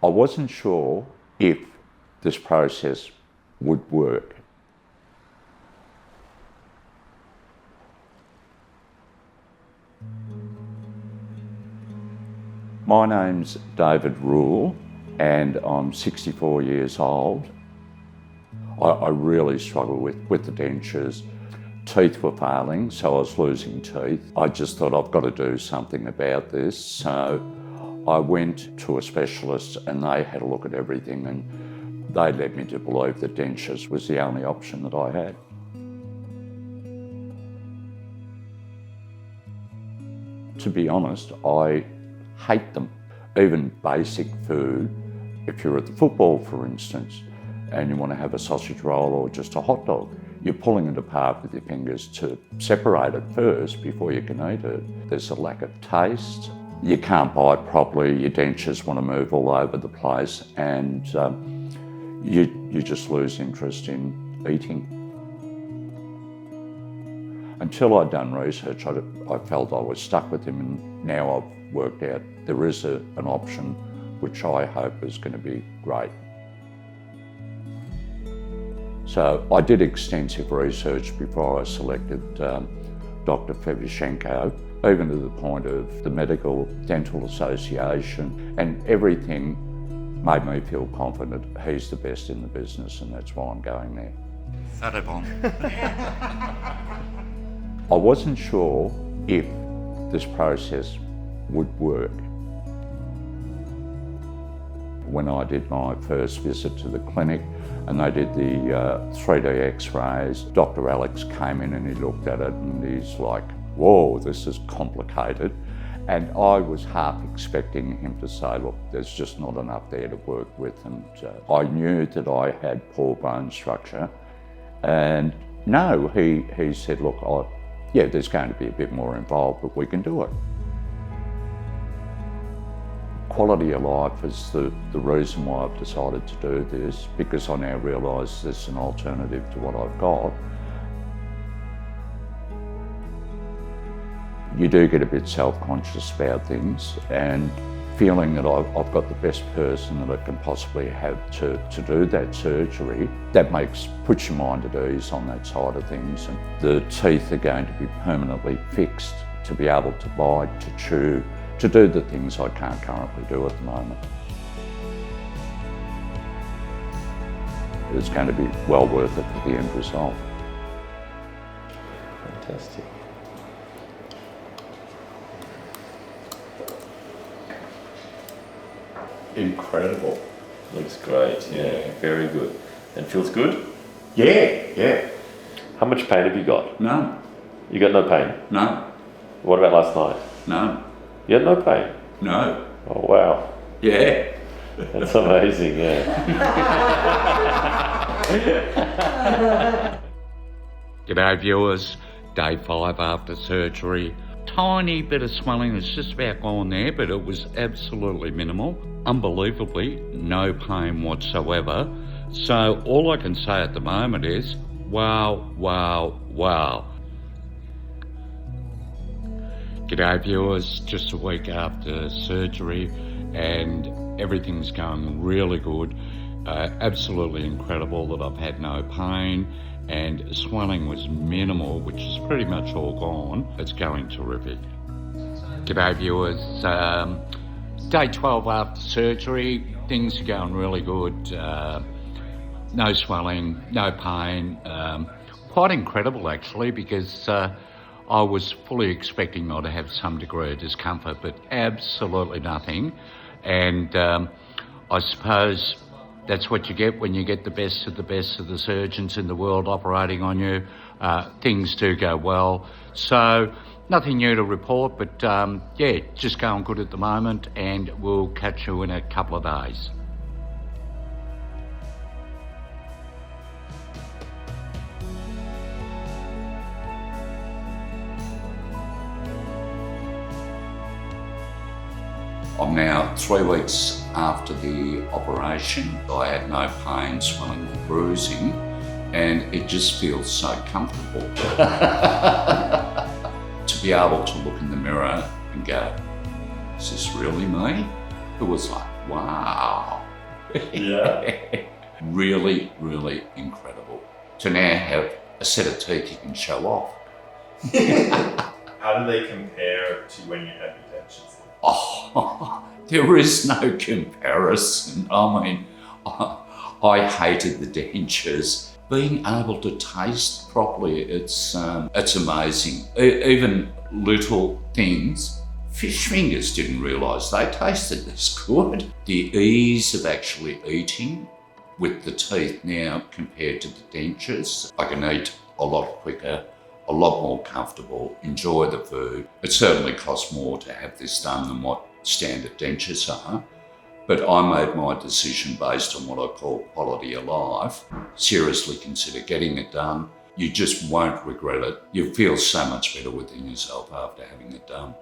I wasn't sure if this process would work. My name's David Rule and I'm 64 years old. I really struggle with the dentures. Teeth were failing, so I was losing teeth. I just thought I've got to do something about this. So I went to a specialist and they had a look at everything and they led me to believe that dentures was the only option that I had. To be honest, I hate them. Even basic food, if you're at the football, for instance, and you want to have a sausage roll or just a hot dog, you're pulling it apart with your fingers to separate it first before you can eat it. There's a lack of taste. You can't bite properly, your dentures want to move all over the place, and you just lose interest in eating. Until I'd done research, I felt I was stuck with him, and now I've worked out there is an option which I hope is going to be great. So I did extensive research before I selected Dr. Fevchenko, even to the point of the Medical Dental Association, and everything made me feel confident he's the best in the business, and that's why I'm going there. I wasn't sure if this process would work. When I did my first visit to the clinic and they did the 3D x-rays, Dr. Alex came in and he looked at it and he's like, whoa, this is complicated. And I was half expecting him to say, look, there's just not enough there to work with. And I knew that I had poor bone structure. And no, he said, look, yeah, there's going to be a bit more involved, but we can do it. Quality of life is the reason why I've decided to do this, because I now realise there's an alternative to what I've got. You do get a bit self-conscious about things, and feeling that I've got the best person that I can possibly have to do that surgery, that puts your mind at ease on that side of things. And the teeth are going to be permanently fixed to be able to bite, to chew, to do the things I can't currently do at the moment. It's going to be well worth it for the end result. Fantastic. Incredible. Looks great, yeah, very good. And feels good? Yeah. How much pain have you got? No. You got no pain? No. What about last night? No. You had no pain? No. Oh, wow. Yeah. That's amazing, yeah. G'day viewers, day 5 after surgery. Tiny bit of swelling, it's just about gone there, but it was absolutely minimal. Unbelievably, no pain whatsoever. So all I can say at the moment is, wow, wow, wow. G'day viewers, just a week after surgery and everything's going really good. Absolutely incredible that I've had no pain, and swelling was minimal, which is pretty much all gone. It's going terrific. G'day viewers, day 12 after surgery, things are going really good. No swelling, no pain. Quite incredible actually, because I was fully expecting not to have some degree of discomfort, but absolutely nothing. And I suppose that's what you get when you get the best of the surgeons in the world operating on you. Things do go well. So nothing new to report, but yeah, just going good at the moment, and we'll catch you in a couple of days. I'm now 3 weeks after the operation. I had no pain, swelling or bruising, and it just feels so comfortable to be able to look in the mirror and go, is this really me? It was like, wow. Yeah. Really, really incredible. To now have a set of teeth you can show off. How do they compare to when you had your dentures? Oh, there is no comparison. I mean, I hated the dentures. Being able to taste properly, it's amazing. Even little things. Fish fingers didn't realise they tasted this good. The ease of actually eating with the teeth now compared to the dentures, I can eat a lot quicker, a lot more comfortable, enjoy the food. It certainly costs more to have this done than what standard dentures are, but I made my decision based on what I call quality of life. Seriously consider getting it done. You just won't regret it. You feel so much better within yourself after having it done.